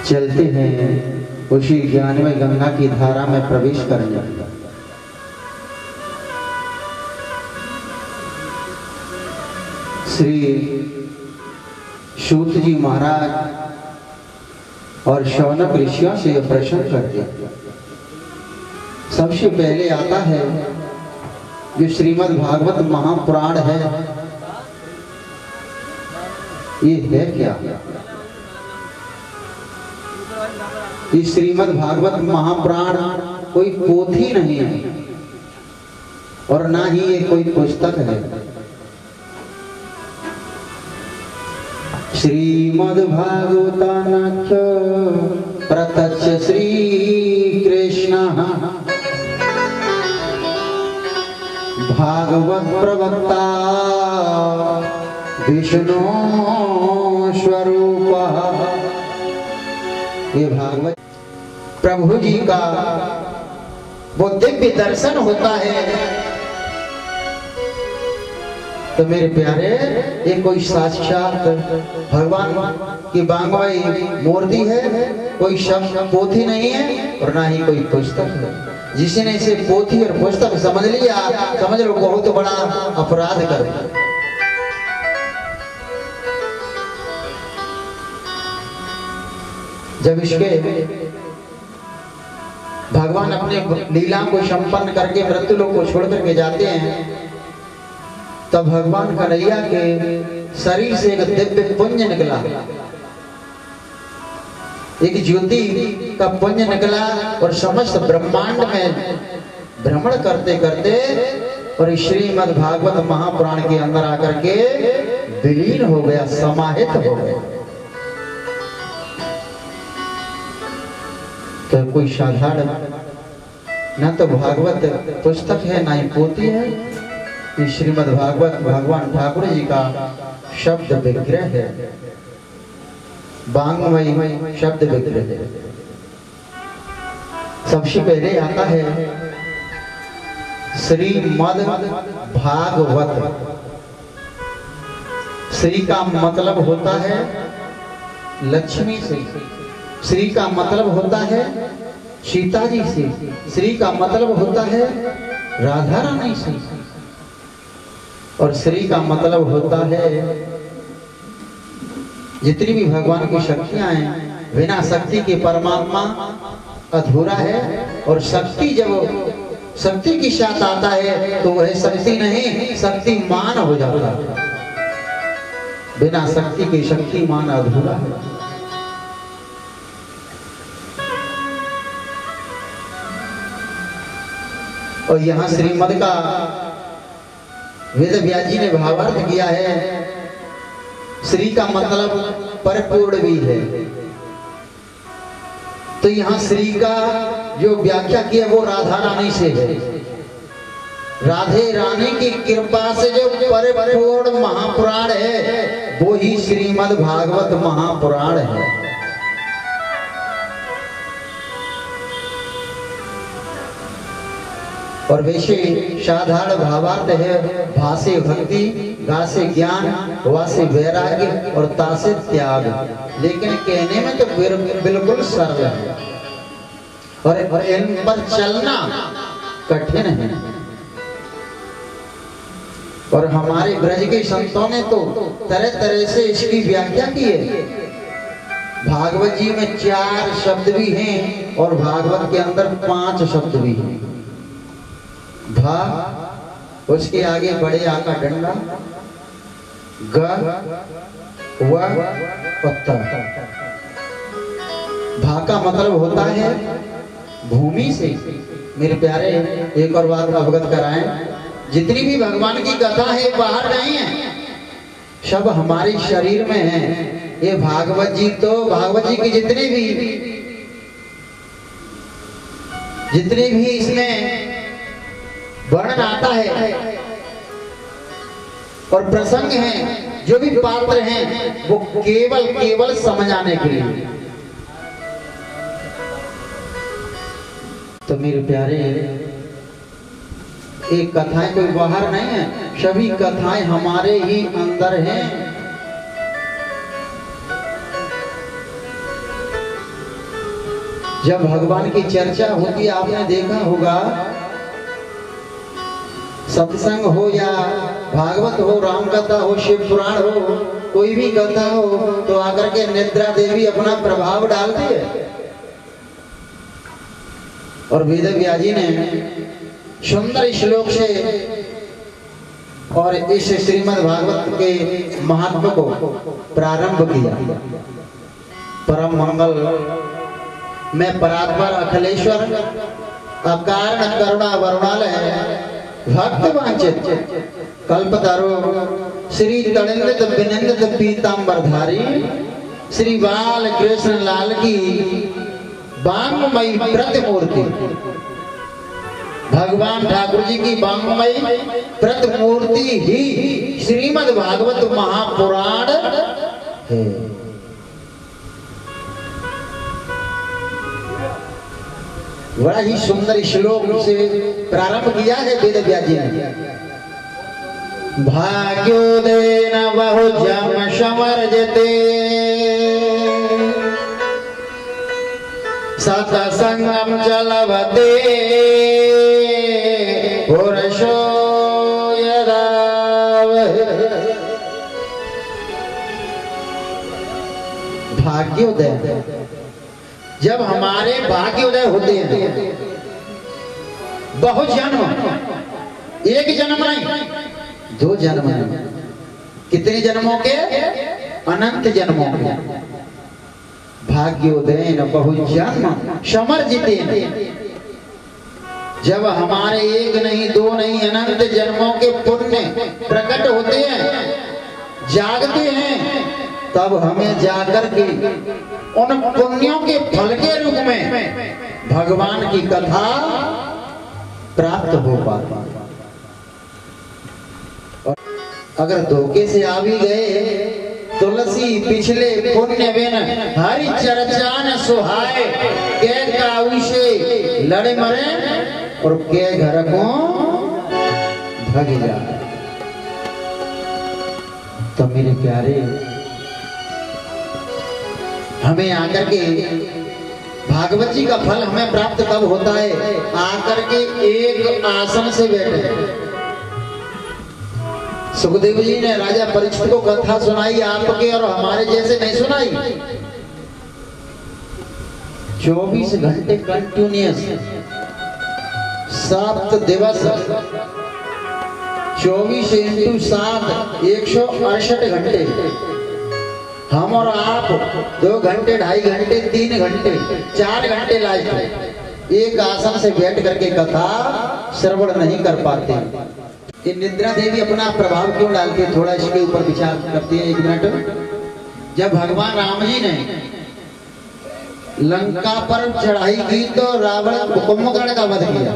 चलते हैं उसी ज्ञानमय गंगा की धारा में प्रवेश करने। श्री सूत जी महाराज और शौनक ऋषियों से यह प्रश्न करते हैं। सबसे पहले आता है जो श्रीमद् भागवत महापुराण है, ये है क्या? ये श्रीमद् भागवत महापुराण कोई पोथी नहीं है और ना ही ये कोई पुस्तक है। श्रीमद् भागवतानाख्य प्रत्यक्ष श्री कृष्ण भागवत प्रवक्ता विष्णु स्वरूप। ये भागवत प्रभु जी का वो दिव्य दर्शन होता है। तो मेरे प्यारे, ये कोई साक्षात भगवान की बांगवाई मूर्ति है, कोई शब्द पोथी नहीं है और ना ही कोई पुस्तक है। जिसने इसे पोथी और पुस्तक समझ लिया, समझ लो बहुत बड़ा अपराध कर दिया। जब इसके भगवान अपने लीला को संपन्न करके मृत्यु लोक को छोड़ करके जाते हैं, तब भगवान कन्हैया के शरीर से एक दिव्य पुंज निकला, एक ज्योति का पुंज निकला और समस्त ब्रह्मांड में भ्रमण करते करते और श्रीमद् भागवत महापुराण के अंदर आकर के विलीन हो गया, समाहित हो गया। तो कोई साधारण न तो भागवत पुस्तक है, ना ही पोथी है। ये श्रीमद् भागवत भगवान ठाकुर जी का शब्द विग्रह है, वांग्मय शब्द विग्रह है। सबसे पहले आता है श्रीमद् भागवत। श्री का मतलब होता है लक्ष्मी से, श्री का मतलब होता है सीता जी से, श्री का मतलब होता है राधा रानी से, और श्री का मतलब होता है जितनी भी भगवान की शक्तियां हैं, बिना शक्ति के परमात्मा अधूरा है। और शक्ति जब शक्ति के साथ आता है तो वह शक्ति नहीं, शक्तिमान हो जाता है। बिना शक्ति के शक्तिमान अधूरा है। और यहाँ श्रीमद् का वेद व्यास जी ने भावार्थ किया है। श्री का मतलब परिपूर्ण भी है, तो यहाँ श्री का जो व्याख्या किया वो राधा रानी से है। राधे रानी की कृपा से जो परिपूर्ण महापुराण है वो ही श्रीमद् भागवत महापुराण है। और वैसे साधारण भावार्थ है, भासे भक्ति, गासे ज्ञान, वासे वैराग्य और तासे त्याग। लेकिन कहने में तो बिल्कुल सरल है और इन पर चलना कठिन है। और हमारे ब्रज के संतों ने तो तरह तरह से इसकी व्याख्या की है। भागवत जी में 4 शब्द भी हैं और भागवत के अंदर 5 शब्द भी हैं। भा, उसके आगे बड़े आका डंडा, ग, व, पत्ता। भा का मतलब होता है भूमि से। मेरे प्यारे, एक और बात अवगत कराएं, जितनी भी भगवान की कथा है बाहर नहीं है, सब हमारे शरीर में है। ये भागवत जी तो भागवत जी की जितनी भी इसमें वर्णन आता है और प्रसंग हैं, जो भी पात्र हैं, वो केवल समझाने के लिए। तो मेरे प्यारे, एक कथाएं कोई बाहर नहीं है, सभी कथाएं हमारे ही अंदर हैं। जब भगवान की चर्चा होती है, आपने देखा होगा, सत्संग हो या भागवत हो, राम कथा हो, शिव पुराण हो, कोई भी कथा हो, तो आकर के निद्रा देवी अपना प्रभाव डालती है। और वेद व्यास जी ने सुंदर श्लोक से और इस श्रीमद् भागवत के महात्म को प्रारंभ किया। परम मंगल में परात्पर अखिलेश्वर अकारण करुणा वरुणालय भक्त वांछित कल्पतरो श्री तड़िंदित विनिंदित पीतांबरधारी श्री बाल कृष्ण लाल की बांगमयी प्रतिमूर्ति, भगवान ठाकुर जी की बांगमयी प्रतिमूर्ति ही श्रीमद् भागवत महापुराण है। बड़ा ही सुंदर श्लोक से प्रारंभ किया है वेद व्यास जी ने। भाग्योदयेन बहुजम समर्जते सत्संगम च लभते पुरुषो यदा। भाग्योदय, जब हमारे भाग्योदय होते हैं, बहुत जन्म, एक जन्म नहीं, दो जन्म नहीं, कितने जन्मों के? अनंत जन्मों के। भाग्योदय न बहुत जन्म समर्जिते, जब हमारे एक नहीं, दो नहीं, अनंत जन्मों के पुण्य प्रकट होते हैं, जागते हैं, तब हमें जाकर के उन पुण्यों के फल के रूप में भगवान की कथा प्राप्त हो पाती। अगर धोखे से आ भी गए, तुलसी पिछले पुण्य बिन हरि चर्चा न सुहाए, के काऊ से लड़े मरे और के घर को भग जाए। तो मेरे प्यारे, हमें आकर के भागवत जी का फल हमें प्राप्त कब होता है? आकर के एक आसन से बैठे। सुखदेव जी ने राजा परीक्षित को कथा सुनाई, आपके और हमारे जैसे नहीं सुनाई। 24 घंटे कंटिन्यूअस, 7 दिवस, 24 × 7 168 घंटे। हम और आप 2 घंटे, 2.5 घंटे, 3 घंटे, 4 घंटे लास्ट एक आसन से बैठ करके कथा श्रवण नहीं कर पाते। ये निद्रा देवी अपना प्रभाव क्यों डालती है? थोड़ा इसके ऊपर विचार करते हैं 1 मिनट। जब भगवान राम जी ने लंका पर चढ़ाई की तो रावण कुंभकर्ण का वध किया।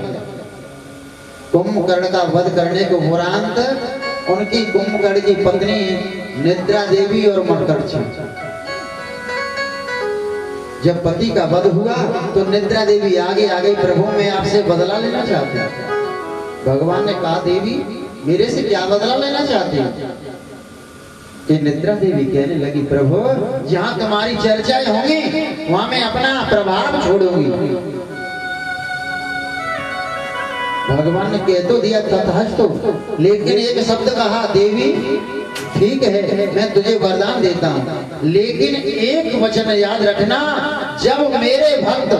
कुंभकर्ण का वध करने के उपरांत उनकी कुंभकर्ण की पत्नी निद्रा देवी और मकरछी, जब पति का वध हुआ तो निद्रा देवी आगे आ गई, प्रभु मैं आपसे बदला लेना चाहती हूँ। भगवान ने कहा, देवी मेरे से क्या बदला लेना चाहती हूँ? निद्रा देवी कहने लगी, प्रभु जहाँ तुम्हारी चर्चाएं होंगी वहां मैं अपना प्रभाव छोड़ूंगी। भगवान ने कह तो दिया तथास्तु, लेकिन एक शब्द कहा, देवी ठीक है मैं तुझे वरदान देता हूँ, लेकिन एक वचन याद रखना, जब मेरे भक्त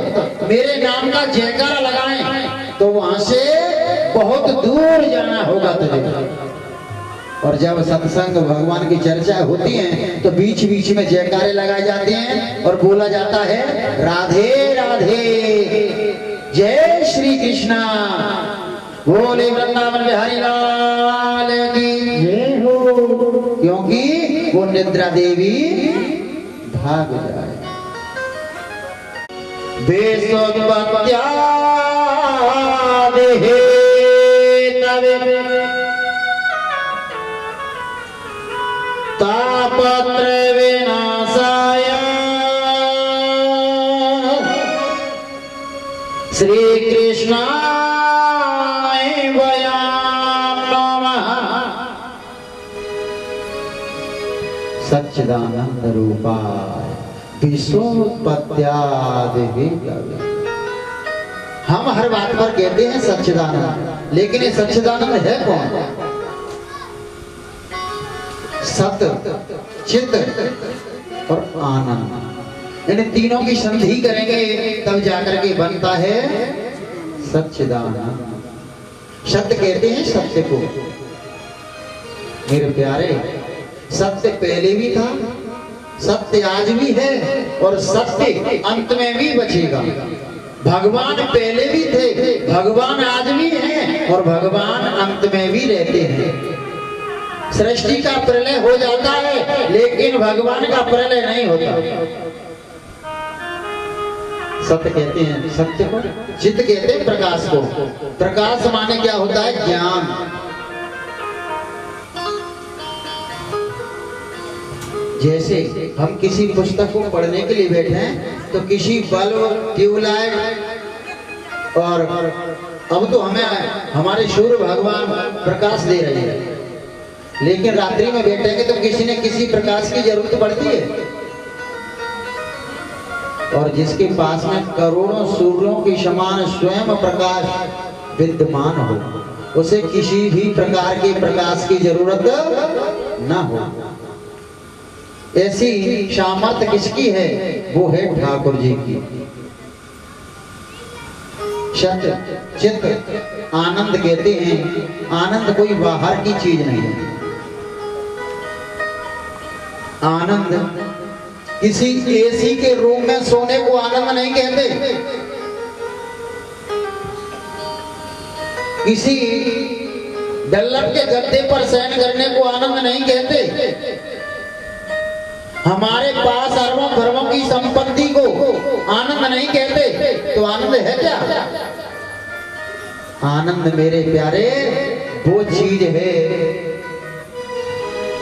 मेरे नाम का जयकारा लगाएं तो वहां से बहुत दूर जाना होगा तुझे। और जब सत्संग भगवान की चर्चा होती है तो बीच बीच में जयकारे लगाए जाते हैं और बोला जाता है, राधे राधे, जय श्री कृष्णा, बोले वृंदावन बिहारी लाल की जय हो। क्योंकि वो निद्रा देवी भाग जाए। बेसोत्पत्त्या देहे तवे तापत्र विनाशाय श्री कृष्णाय वयं नमः। सच्चिदानंद रूपाय विश्वोत्पत्त्यादि। हम हर बात पर कहते हैं सच्चिदानंद, लेकिन ये सच्चिदानंद है कौन? सत, चित और आनंद, इन तीनों की संधि करेंगे तब जाकर के बनता है सच्चिदानंद। सत्य कहते हैं सत्य को। मेरे प्यारे, सत्य पहले भी था, सत्य आज भी है और सत्य अंत में भी बचेगा। भगवान पहले भी थे, भगवान आज भी हैं और भगवान अंत में भी रहते हैं। सृष्टि का प्रलय हो जाता है लेकिन भगवान का प्रलय नहीं होता। सत्य कहते हैं सत्य को, चित्त कहते हैं प्रकाश को। प्रकाश माने क्या होता है? ज्ञान। जैसे हम किसी पुस्तक को पढ़ने के लिए बैठे हैं तो किसी बल्ब, ट्यूबलाइट और अब तो हमें हमारे सूर्य भगवान प्रकाश दे रहे हैं, लेकिन रात्रि में बैठेंगे तो किसी न किसी प्रकाश की जरूरत पड़ती है। और जिसके पास में करोड़ों सूर्यों की समान स्वयं प्रकाश विद्यमान हो, उसे किसी भी प्रकार के प्रकाश की जरूरत न हो। ऐसी सामर्थ्य किसकी है? वो है ठाकुर जी की। सत्य, चित्त, आनंद कहते हैं। आनंद कोई बाहर की चीज नहीं है। आनंद किसी एसी के रूम में सोने को आनंद नहीं कहते, किसी डल्लब के गद्दे पर शयन करने को आनंद नहीं कहते, हमारे पास अरबों खरबों की संपत्ति को आनंद नहीं कहते। तो आनंद है क्या? आनंद मेरे प्यारे वो चीज है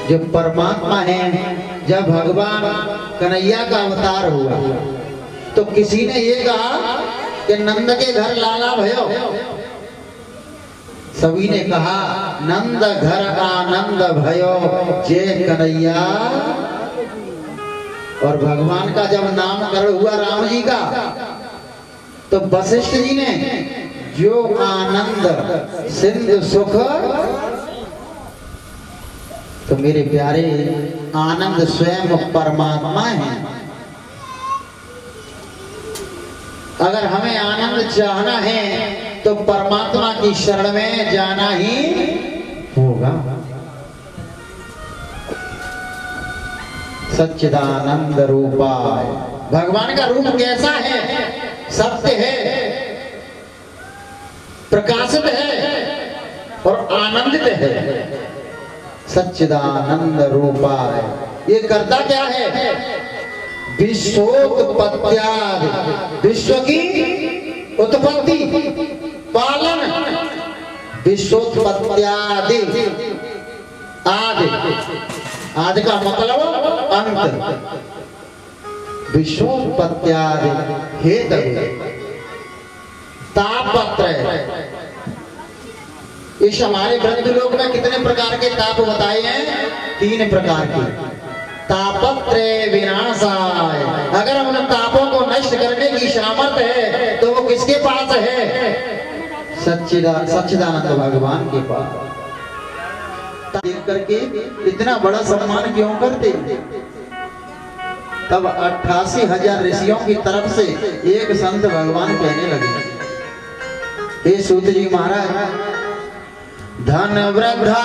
जो परमात्मा है। जब भगवान कन्हैया का अवतार हुआ तो किसी ने ये कहा कि नंद के घर लाला भयो, सभी ने कहा नंद घर आनंद भयो जय कन्हैया। और भगवान का जब नामकरण हुआ राम जी का तो वशिष्ठ जी ने जो आनंद सिंधु सुख, तो मेरे प्यारे आनंद स्वयं परमात्मा है। अगर हमें आनंद चाहना है तो परमात्मा की शरण में जाना ही होगा। सच्चिदानंद रूपाय, भगवान का रूप कैसा है? सत्य है, प्रकाशित है और आनंदित है। सच्चिदानंद रूपाय ये करता क्या है? विश्वोत्पत्त्यादि, विश्व की उत्पत्ति, पालन, विश्वोत्पत्त्यादि, आदि, आदि का मतलब अंत, विश्वोत्पत्त्यादि हेतु, तापत्रय। इस हमारे ब्रह्मलोक में कितने प्रकार के ताप बताए हैं? 3 प्रकार के। तापत्रय विनाशाय, अगर उन तापों को नष्ट करने की सामर्थ्य है तो वो किसके पास है? सच्चिदानंद भगवान के पास। देख करके इतना बड़ा सम्मान क्यों करते? तब 88,000 ऋषियों की तरफ से एक संत भगवान कहने लगे, हे सूत जी महाराज, धन वृद्धा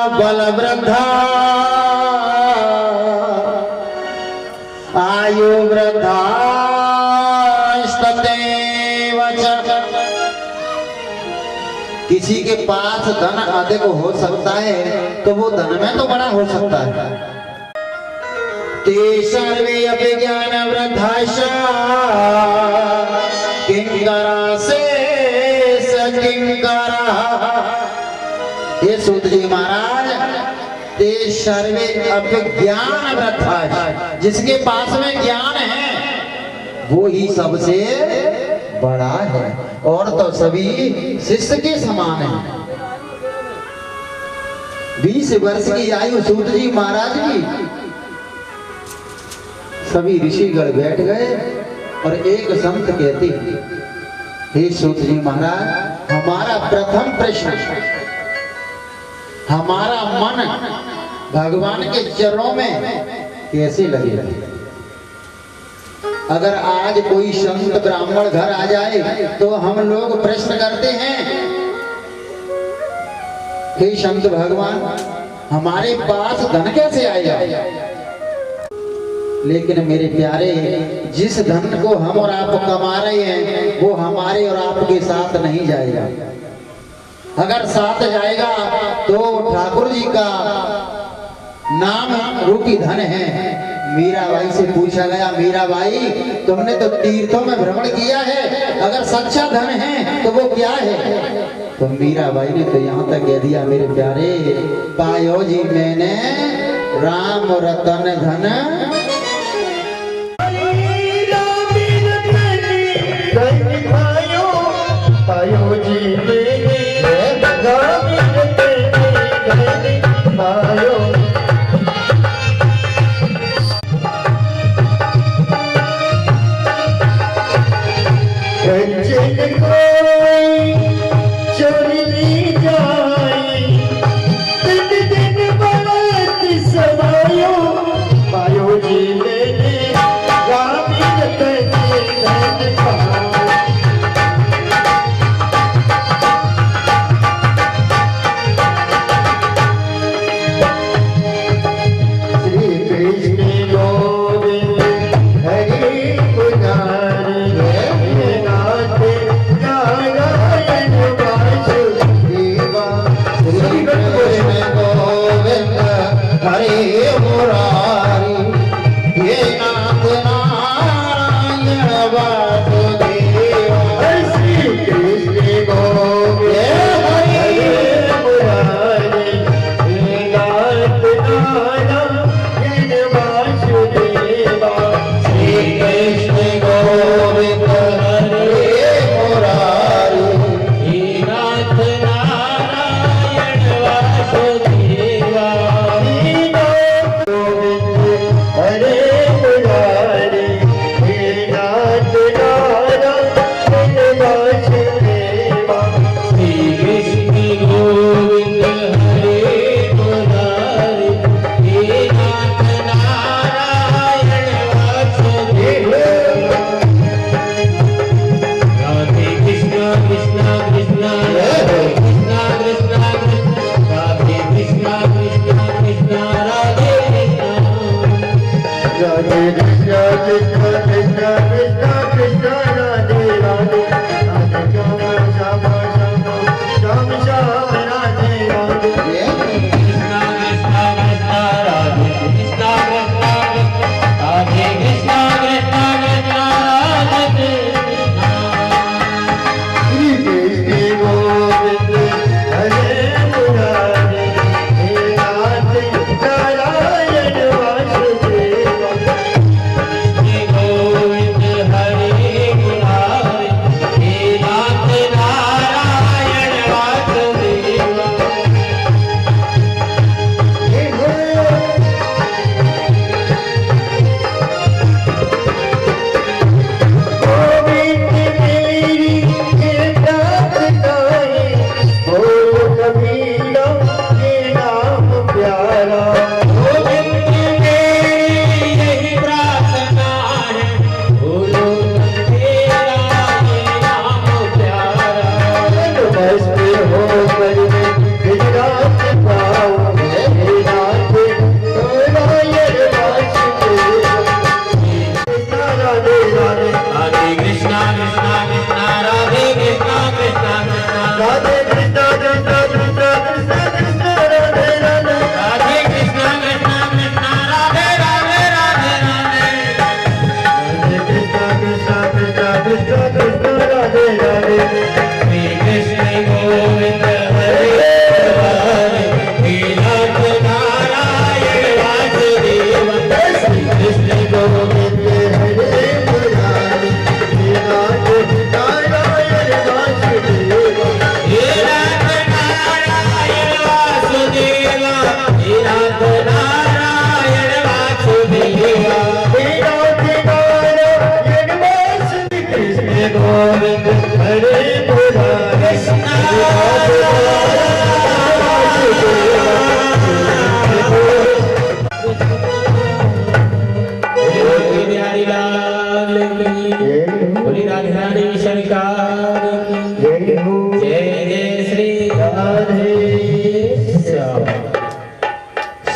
बल वृद्धा आयु वृद्धा स्ततेव च। किसी के पास धन अधिक हो सकता है तो वो धन में तो बड़ा हो सकता है। ते सर्वे अपि ज्ञान वृद्धाश्च किंकरा से किंकरा। ये सूत जी महाराज, ते सर्वे अपि ज्ञान वृद्धाश्च, जिसके पास में ज्ञान है वो ही सबसे बड़ा है और तो सभी शिष्य के समान है। 20 वर्ष की आयु सूत जी महाराज की सभी ऋषिगण बैठ गए और एक संत कहते, हे सूत जी महाराज, हमारा प्रथम प्रश्न, हमारा मन भगवान के चरणों में कैसे लगे? अगर आज कोई संत ब्राह्मण घर आ जाए तो हम लोग प्रश्न करते हैं, हे संत भगवान, हमारे पास धन कैसे आएगा? लेकिन मेरे प्यारे, जिस धन को हम और आप कमा रहे हैं वो हमारे और आपके साथ नहीं जाएगा। अगर साथ जाएगा तो ठाकुर जी का नाम रूपी धन है। मीराबाई से पूछा गया, मीराबाई तुमने तो तीर्थों में भ्रमण किया है, अगर सच्चा धन है तो वो क्या है? तो मीराबाई ने तो यहाँ तक कह दिया, मेरे प्यारे, पायो जी मैंने राम रतन धन, पायो जी मैंने राम रतन धन पायो। चोरी ली जाए दिन दिन बरत समायो, पायो जी मैंने राम रतन धन पायो। श्री कृष्ण गोविंद हरि पुजारी, नाथ नारायण वासुदेवा। श्री कृष्ण गोविंद हरि मुरारी, हे नाथ नारायण वासुदेवा। श्री कृष्ण गोविंद हरि मुरारी, हे नाथ नारायण वासुदेवा। श्री कृष्ण गोविंद हरि मुरारी, हे नाथ नारायण वासुदेवा। हे नाथ गोविंद हरि मुरारी, हे नाथ नारायण वासुदेवा। श्री कृष्ण गोविंद हरि मुरारी, हे नाथ नारायण वासुदेवा। राधे कृष्णा कृष्णा कृष्णा राधे कृष्णा कृष्णा कृष्णा, राधे कृष्णा कृष्णा कृष्णा राधे कृष्णा। राधे कृष्णा कृष्णा कृष्णा कृष्णा कृष्णा राधे राधे, राधे श्याम श्याम श्याम श्याम श्याम राधे राधे। कृष्णा कृष्णा कृष्णा राधे कृष्णा कृष्णा कृष्णा, राधे कृष्णा कृष्णा कृष्णा राधे कृष्णा। श्री कृष्ण गोविंद हरि मुरारी, हे नाथ नारायण वासुदेवा। कृष्ण गोविंद हरि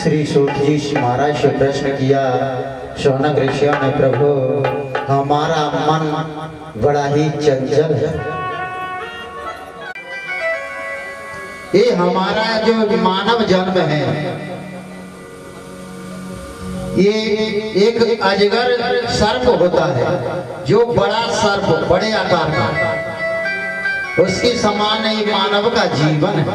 श्री सूत जी महाराज से प्रश्न किया, शौनक ऋषियों ने, प्रभु हमारा मन बड़ा ही चंचल है, ये हमारा जो मानव जन्म है ये एक अजगर सर्प होता है, जो बड़ा सर्प बड़े आकार का, उसके समान ही मानव का जीवन है।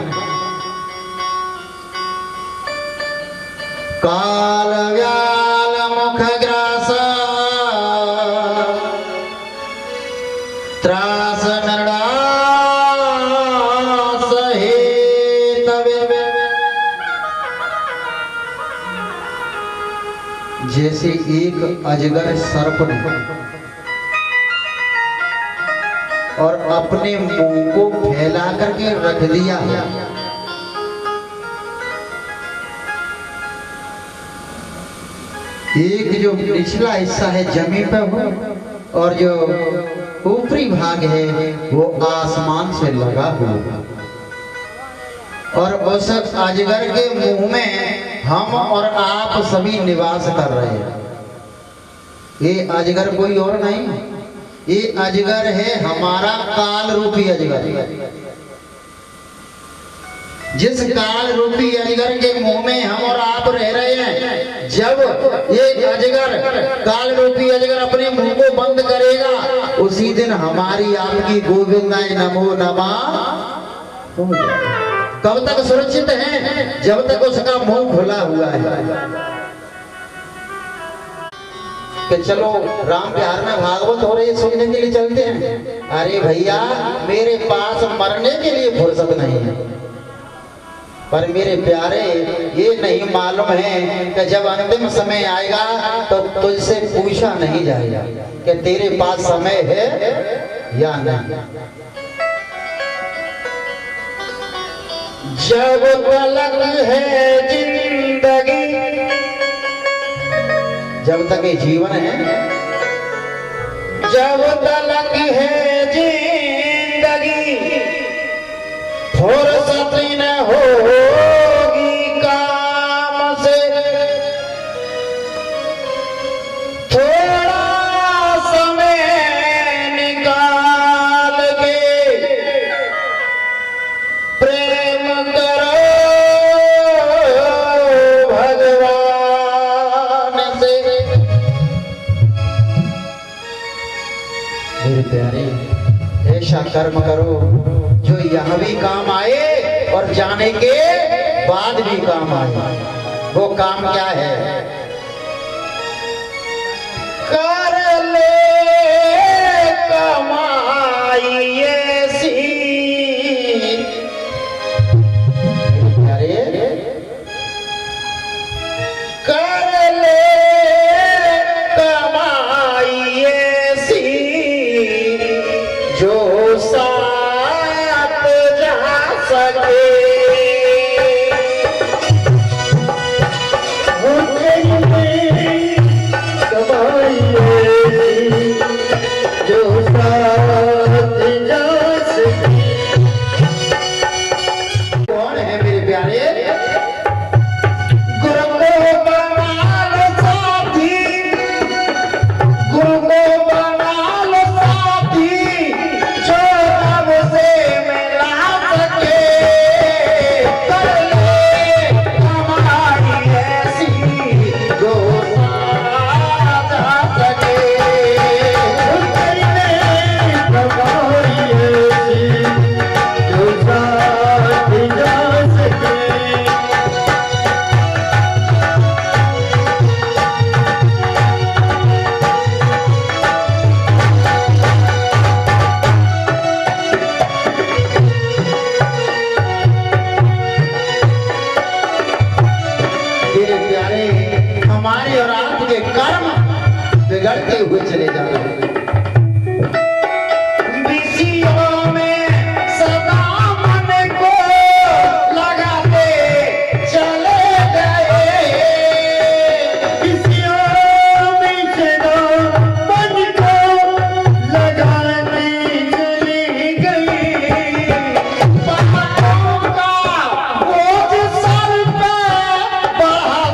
काल व्याल मुख ग्रास त्रास नरड़ास हेतवे, जैसे एक अजगर सर्प ने और अपने मुंह को फैला करके रख दिया, एक जो निचला हिस्सा है जमीन पर हो और जो ऊपरी भाग है वो आसमान से लगा हुआ, और उस अजगर के मुंह में हम और आप सभी निवास कर रहे हैं। ये अजगर कोई और नहीं, ये अजगर है हमारा काल रूपी अजगर। जिस काल रूपी अजगर के मुंह में हम और आप रह रहे हैं, जब ये अजगर काल रूपी अजगर अपने मुंह को बंद करेगा, उसी दिन हमारी आपकी गोविंदाय नमो नमः हो जाएगा। कब तक सुरक्षित है? जब तक उसका मुंह खुला हुआ है। कि चलो राम बिहार में भागवत हो रही है, सुनने के लिए चलते हैं। अरे भैया, मेरे पास मरने के लिए फुर्सत नहीं है, पर मेरे प्यारे ये नहीं मालूम है कि जब अंतिम समय आएगा तो तुझसे पूछा नहीं जाएगा कि तेरे पास समय है या नहीं। जब तलक है जिंदगी, जब तक ये जीवन है, जब तलक है जिंदगी फुर्सत न होगी काम से, थोड़ा समय निकाल के प्रेम करो भगवान से। मेरे प्यारे, ऐसा कर्म करो जो यहाँ भी काम आए और जाने के बाद भी काम आए। वो काम क्या है? कर ले कमाई ऐसी, अरे कर ले कमाई ऐसी जो बिगड़ते हुए चले जा रहे हैं। विषयों में सदा मन को लगाते चले गए, विषयों में सदा मन को लगाते चले गए। पहाड़ों का बोझ सर पे बढ़ा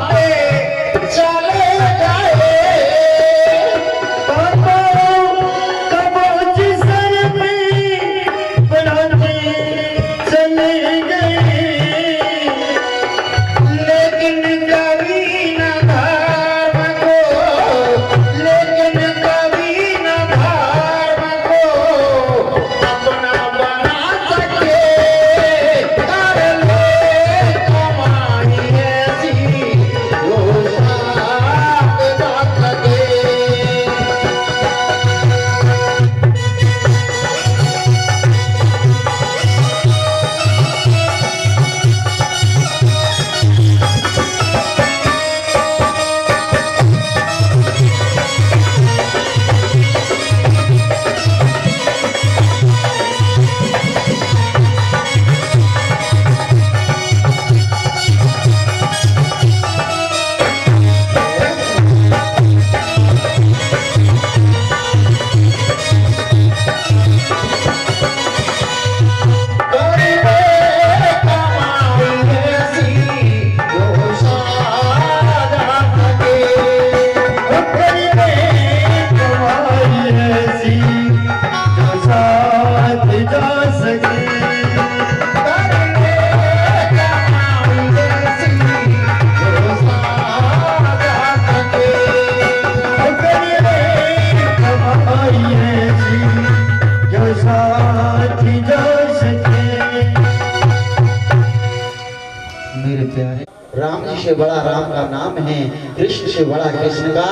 से बड़ा राम का नाम है, कृष्ण से बड़ा कृष्ण का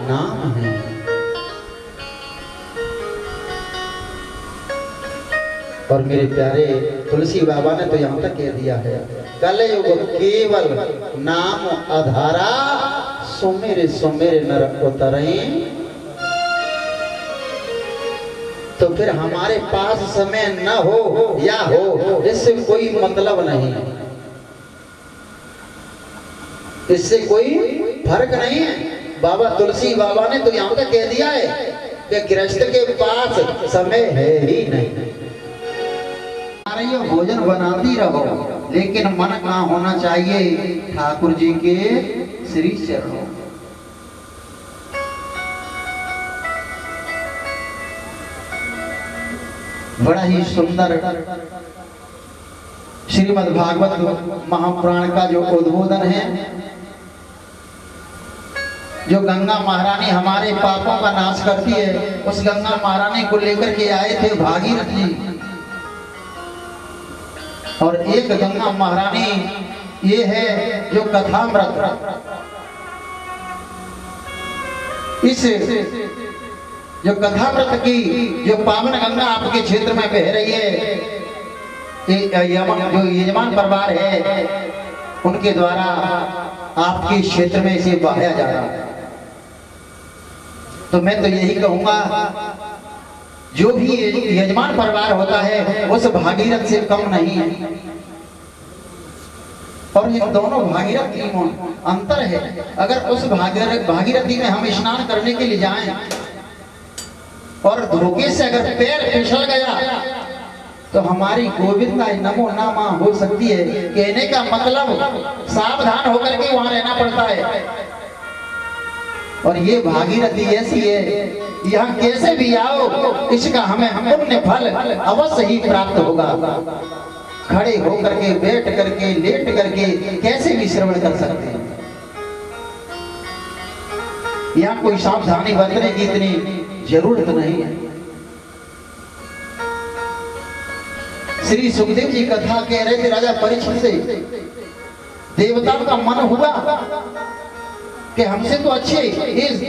नाम है। और मेरे प्यारे तुलसी बाबा ने तो यहाँ तक कह दिया है, कलयुग केवल नाम आधारा, सुमेरे सुमेरे नर उतरे। तो फिर हमारे पास समय न हो या हो, इससे कोई मतलब नहीं है, इससे कोई फर्क नहीं है। बाबा तुलसी बाबा ने तो यहाँ तक कह दिया है कि गृहस्थ के पास समय है ही नहीं। भोजन बनाती रहो, लेकिन मन कहाँ होना चाहिए? ठाकुर जी के श्री चरणों। बड़ा ही सुंदर श्रीमद् भागवत महापुराण का जो उद्बोधन है, जो गंगा महारानी हमारे पापों का नाश करती है, उस गंगा महारानी को लेकर के आए थे भागीरथ जी। और एक गंगा महारानी ये है जो कथामृत, इस जो कथामृत की जो पावन गंगा आपके क्षेत्र में बह रही है, जो यजमान परिवार है उनके द्वारा आपके क्षेत्र में इसे बहाया जा रहा है। तो मैं तो यही कहूंगा, जो भी यजमान परिवार होता है उस भागीरथ से कम नहीं है। और ये दोनों भागीरथ में अंतर है। अगर उस भागीरथी में हम स्नान करने के लिए जाएं और धोखे से अगर पैर फिसल गया तो हमारी गोविंदा नमो नामा हो सकती है। कहने का मतलब सावधान होकर के वहां रहना पड़ता है। और ये भागीरथी ऐसी है, यहाँ कैसे भी आओ इसका हमें पुण्य फल अवश्य ही प्राप्त होगा। खड़े होकर के, बैठ करके, लेट करके कैसे भी श्रवण कर सकते हैं। यहाँ कोई सावधानी बरतने की इतनी जरूरत नहीं है। श्री सुखदेव जी कथा कह रहे थे राजा परीक्षित से, देवताओं का मन हुआ कि हमसे तो अच्छे इस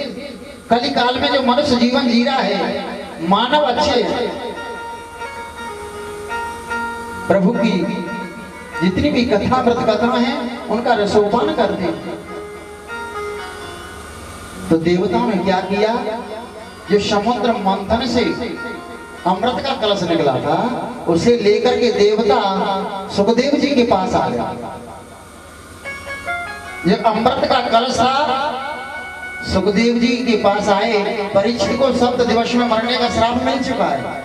कली काल में जो मनुष्य जीवन जी रहा है, मानव अच्छे प्रभु की जितनी भी कथामृत कथा है उनका रसोपान करते। तो देवताओं ने क्या किया, जो समुद्र मंथन से अमृत का कलश निकला था उसे लेकर के देवता सुखदेव जी के पास आ गया। जो अमृत का कलश था सुखदेव जी के पास आए। परीक्षित को 7 दिवस में मरने का श्राप मिल चुका है।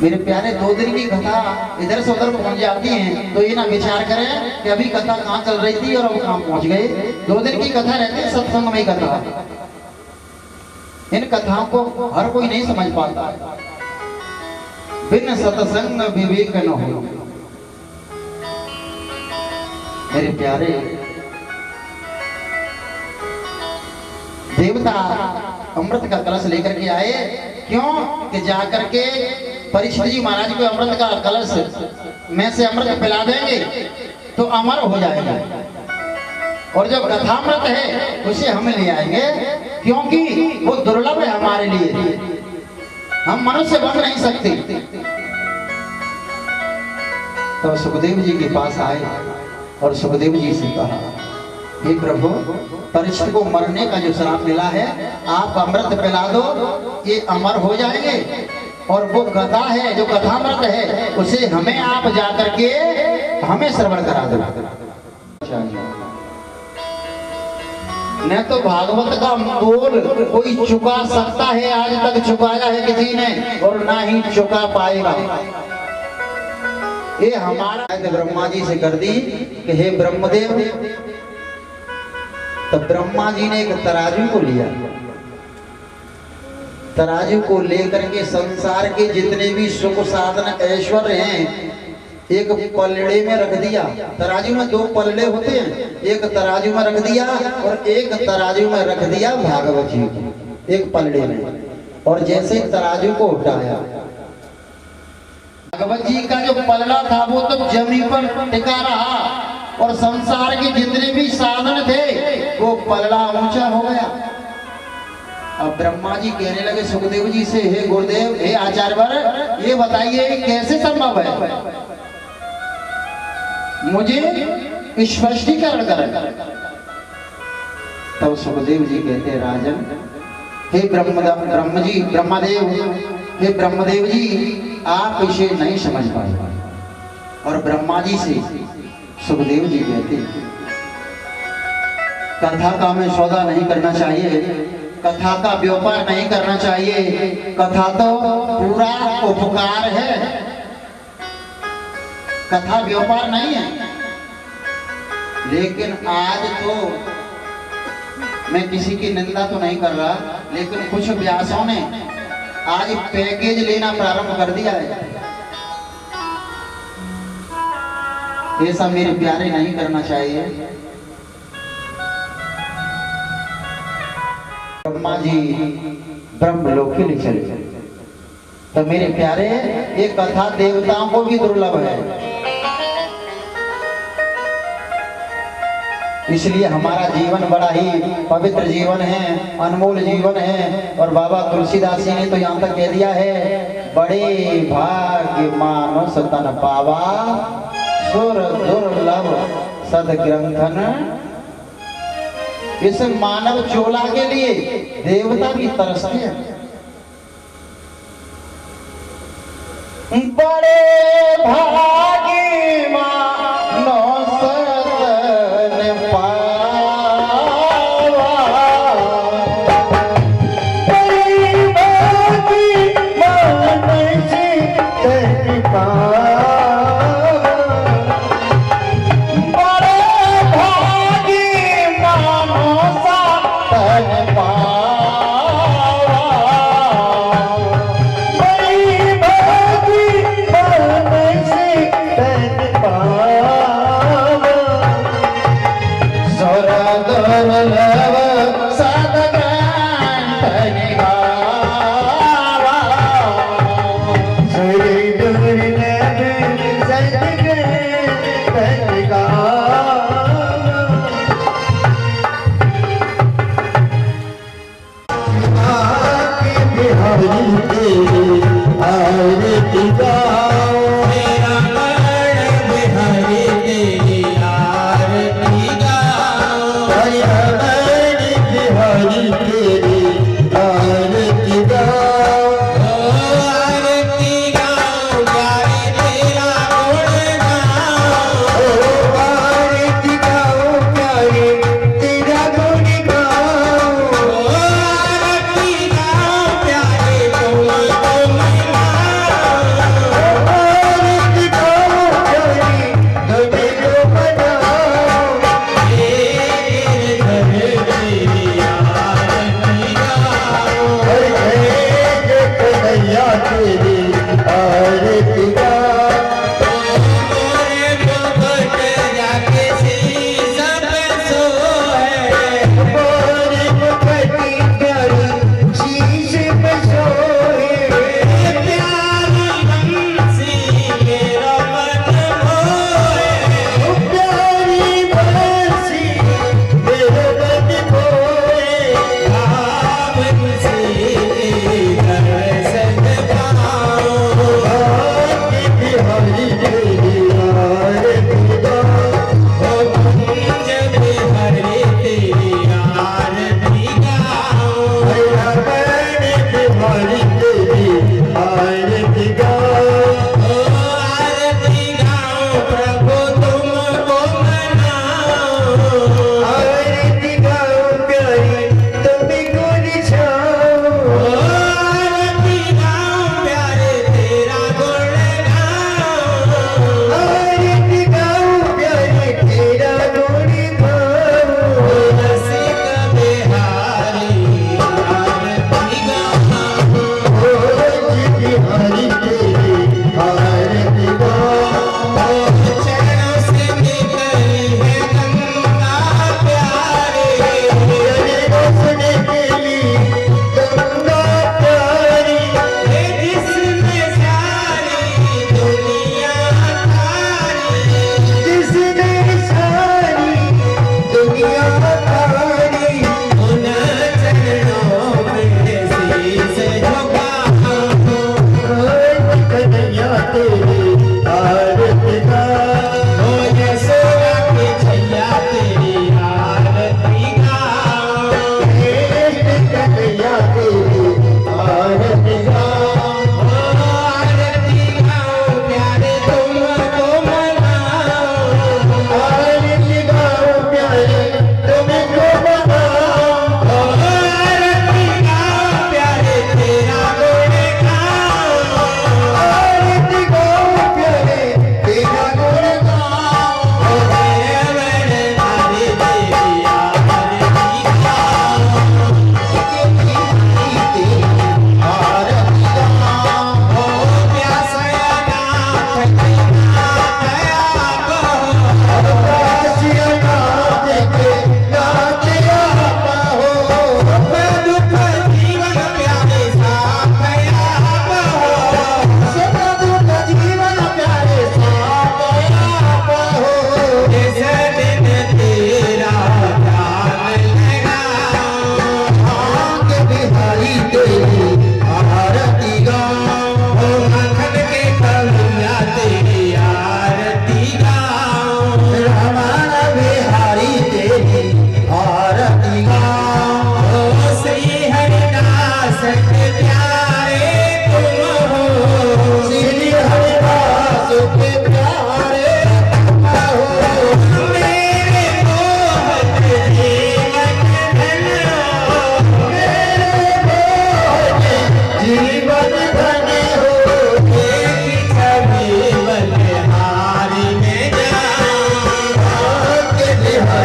मेरे प्यारे 2 दिन की कथा इधर से उधर पहुंच जाती है तो ये ना विचार करें कि अभी कथा कहाँ चल रही थी और अब कहाँ पहुंच गए। 2 दिन की कथा रहती है, सत्संग में कथा। इन कथाओं को हर कोई नहीं समझ पाता। बिन सत्संग विवेक न हो। मेरे प्यारे देवता अमृत का कलश लेकर के आए। क्यों कि जाकर के परीक्षित जी महाराज को अमृत का कलश में से अमृत पिला देंगे तो अमर हो जाएगा। और जो कथामृत है उसे हम ले आएंगे, क्योंकि वो दुर्लभ है हमारे लिए, हम मनुष्य बन नहीं सकते। तो सुखदेव जी के पास आए और सुखदेव जी से कहा, हे प्रभु, परीक्षित को मरने का जो श्राप मिला है, आप अमृत पिला दो, ये अमर हो जाएंगे। और वो कथा है जो कथामृत है उसे हमें आप जाकर के हमें श्रवण करा दो। न तो भागवत का बोल कोई चुका सकता है, आज तक चुकाया है किसी ने, और ना ही चुका पाएगा। ये हमारा ब्रह्मा जी से कर दी कि हे ब्रह्मदेव। तो ब्रह्मा जी ने एक तराजू को लिया, तराजू को लेकर के संसार के जितने भी सुख साधन ऐश्वर्य हैं एक पलड़े में रख दिया। तराजू में 2 पलड़े होते हैं, एक तराजू में रख दिया और एक तराजू में रख दिया भागवत जी को, एक पलड़े में। और जैसे तराजू को उठाया, भागवत जी का जो पलड़ा था वो तो जमीन पर टिका रहा, और संसार के जितने भी साधन थे वो पलड़ा ऊंचा हो गया। अब ब्रह्मा जी कहने लगे सुखदेव जी से, हे गुरुदेव, हे आचार्यवर, ये बताइए कैसे संभव है, मुझे स्पष्टीकरण करें। तब सुखदेव जी कहते, राजन, हे ब्रह्मदेव, हे ब्रह्मदेव जी, आप इसे नहीं समझ पाए। और ब्रह्मा जी से सुखदेव जी कहते, कथा का हमें सौदा नहीं करना चाहिए, कथा का व्यापार नहीं करना चाहिए, कथा तो पूरा उपकार है, कथा व्यापार नहीं है। लेकिन आज तो मैं किसी की निंदा तो नहीं कर रहा, लेकिन कुछ व्यासों ने आज पैकेज लेना प्रारंभ कर दिया है। ऐसा मेरे प्यारे नहीं करना चाहिए। ब्रह्मा जी ब्रह्मलोक के लिए चले, तो मेरे प्यारे ये कथा देवताओं को भी दुर्लभ है, इसलिए हमारा जीवन बड़ा ही पवित्र जीवन है, अनमोल जीवन है। और बाबा तुलसीदास जी ने तो यहाँ तक कह दिया है, बड़े भाग्य मानुष तन पावा, सुर दुर्लभ सदग्रंथन। इस मानव चोला के लिए देवता भी तरसते हैं। बड़े भाग्य मानुष तन पावा, बड़े भाग्य मानुष तन पावा, आरती गाओ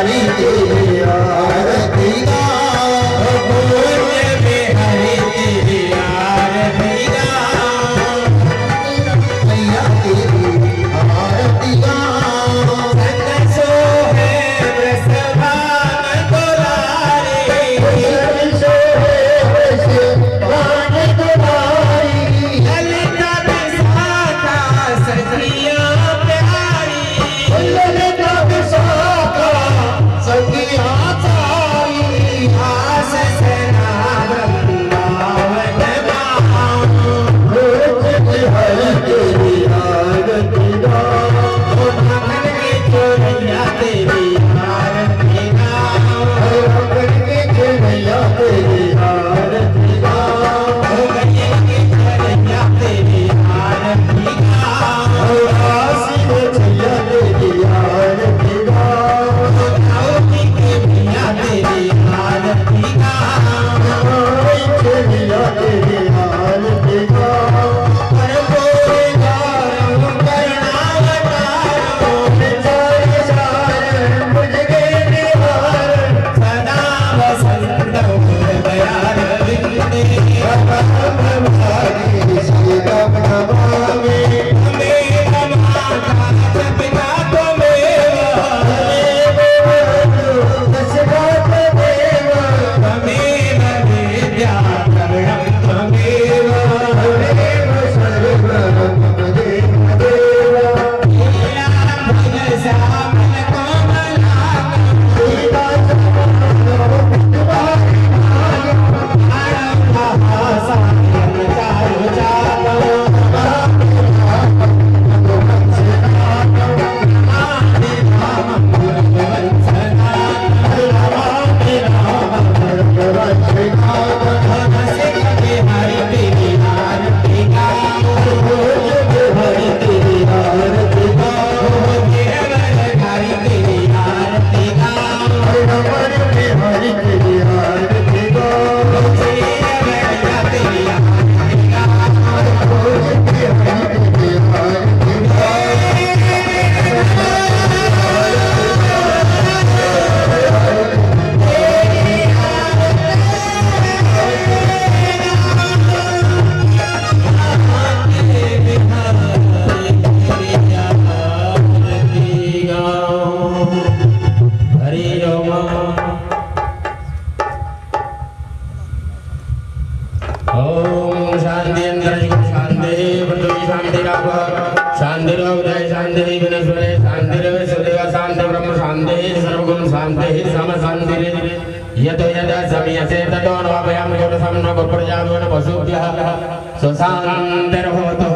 बिहारी तेरी आरती गाओ, पूज्य बिहारी तेरी आरती गाओ, मैया तेरी आरती गाओ। संग सोहे वृषभान दुलारी, ललिता विशाखा सखिया प्यारी, आस सना वृंदावन माओ, भगन की चोरैया तेरी आरती गाओ, गैया की चोरैया तेरी आरती गाओ, धावती की मैया तेरी आरती गाओ, कर्पूरी गौरव करुणावतारो, सदा वसंतो हृदयारविंदे, त्वमेव माता च पिता त्वमेव, त्वमेव विद्या द्रविणं त्वमेव, लीलाभुज श्यामल कोमलांग, सायं चारु चापं, आदि रामं गुरुवंशना, सिख बिहारी तेरी आरती गाओ, देवघरी तेरी आरती गाओ, श्री रमैया तेरी आरती गाओ, हरि ओम। ओम शांति अंतरिक्ष शांति पृथ्वी शांति शांति उदय शांति विनस्वरे शांति सुदेव शांति ब्रह्म शांति सर्वगुण शांति सम शांति यतो यदा समयसे ततो नवाभयाम गुरुसं न गुरुप्रजामो न वसुभ्यः स्वशांतिर्भवतु।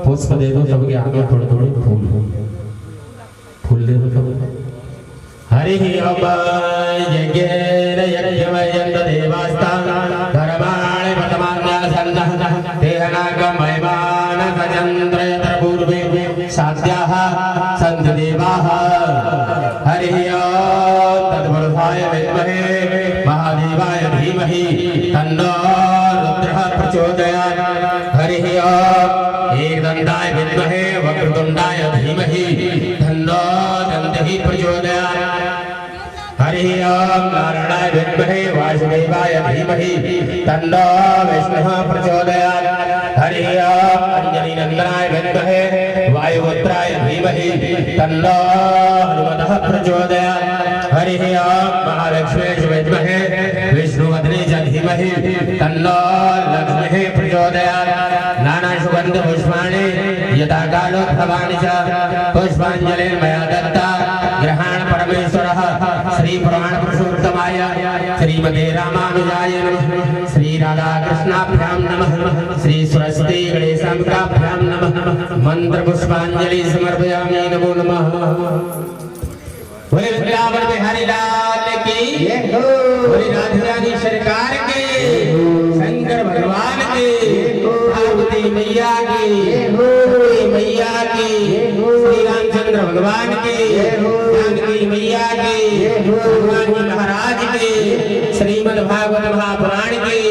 पुष्प दे दो सबके हाथ में थोड़े थोड़े फूल दे दो सब। हरि ओम यज्ञेन यज्ञमयन्त देवास्तान् धर्माणि पतमान्यासन्नः देहनागमयमान सचन्द्र यत्र पूर्वे साध्याः सन्ति देवाः। हरि ओम तत्पुरुषाय विद्महे महादेवाय धीमहि तन्नो रुद्रः प्रचोदयात्। हरि ओम एकदन्ताय विद्महे वक्रतुण्डाय धीमहि तन्नो दन्तिः प्रचोदयात्। हरि ओम नारायणाय विद्महे वासुदेवाय धीमहि तन्नो विष्णुः प्रचोदयात्। हरि ओम अंजनी नंदनाय विद्महे वायुपुत्राय धीमहि तन्नो हनुमतः प्रचोदयात्। हरि ओम महालक्ष्मी विद्महे विष्णुवदने च धीमहि तन्नो लक्ष्मीः प्रचोदयात्। नाना सुगंध पुष्पाणि यथा कालोत्थवानि च पुष्पाञ्जलिर्मया दत्ता ग्रहण परमेश्वरः श्री पुराण पुरुषोत्तमाय श्रीमते रामानुजाय नमः। श्री राधा कृष्णाभ्यां नमः। श्री सरस्वती गणेशाभ्यां नमः। मंत्र पुष्पांजलि समर्पयामि। नमो नमः। बोले वृंदावन बिहारी लाल की, बोले राधा रानी सरकार के, शंकर भगवान के, पार्वती मैया की, सती मैया की, श्री रामचंद्र भगवान की, जानकी मैया की, भगवान जी महाराज की, श्रीमद् भागवत महापुराण की,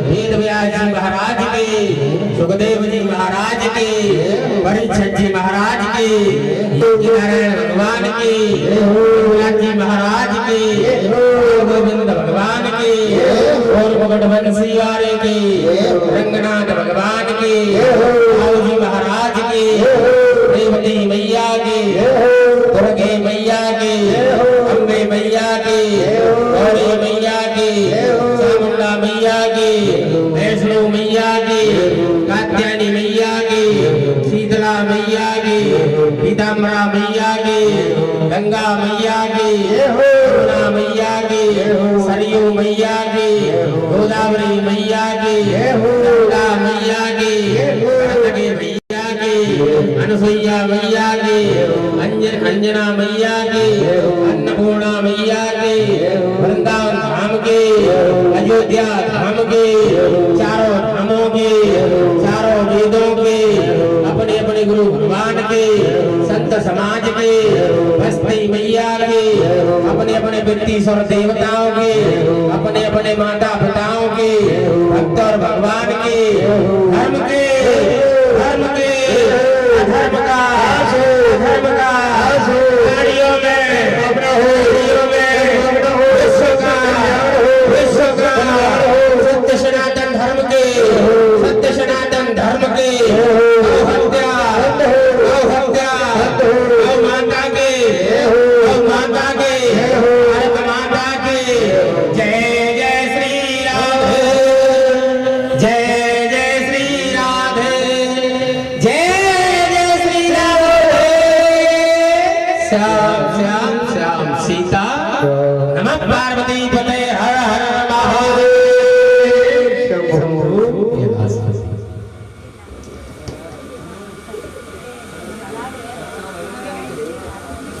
वेद व्यास जी महाराज की, सुखदेव जी महाराज की, परीक्षित जी महाराज की, नारायण भगवान की, जी महाराज सरयू मैया की, गोदावरी मैया की, गंगा मैया की, कार्तिकेय मैया की, अनुसुईया मैया की, अंजना मैया की, अन्नपूर्णा मैया की, वृंदावन धाम की, अयोध्या धाम की, चारों धामों की, चारों वेदों की, अपने अपने गुरु भगवान के, संत समाज के, बस्ती मैया के, अपने अपने व्यक्तिश्वर देवताओं के, अपने अपने माता पिताओं के, भक्त और भगवान के, धर्म के, धर्म के, अधर्म का, धर्म का, गाड़ियों में, विश्व का, सत्य सनातन धर्म के, सत्य सनातन धर्म के, गौ हत्या, गौ माता के, भारत माता के, जय जय श्री राधे, जय जय श्री राधे, जय जय श्री राधे, श्याम श्याम श्याम सीता, नमः पार्वती पते, हर हर महादेव।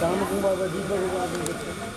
शाम को बाबा जी को